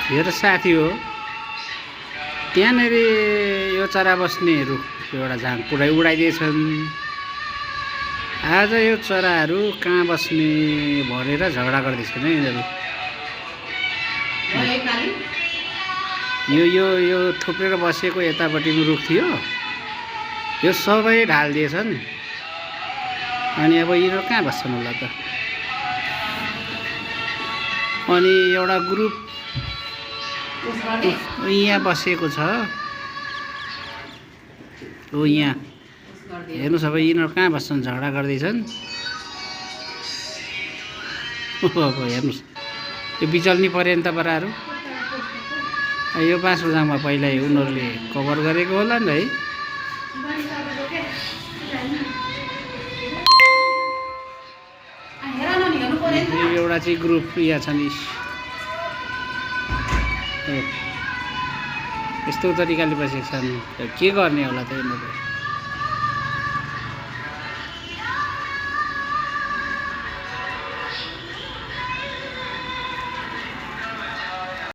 मेरो साथी हो। त्यहाँनिर यो चरा बस्ने रुख एउटा झाङ पुरै उडाइदिएछन्। आज यो चराहरू कहाँ बस्ने भनेर झगडा गर्दैछन् है यिनीहरू। यो यो यो थुप्रेर बसेको यतापट्टि रुख थियो, यो सबै ढालिदिएछन्। अनि अब यिनीहरू कहाँ बस्छन् होला त। अनि एउटा ग्रुप यहाँ बसेको छ। हो यहाँ हेर्नुहोस्, अब यिनीहरू कहाँ बस्छन्, झगडा गर्दैछन्। अब हेर्नुहोस्, यो बिचल्नी परे नि त बराहरू। यो बाँसको जाङमा पहिल्यै उनीहरूले कभर गरेको होला नि है। एउटा चाहिँ ग्रुप यहाँ छ नि, यस्तो तरिकाले बसेको छन्। के गर्ने होला त यिनीहरू।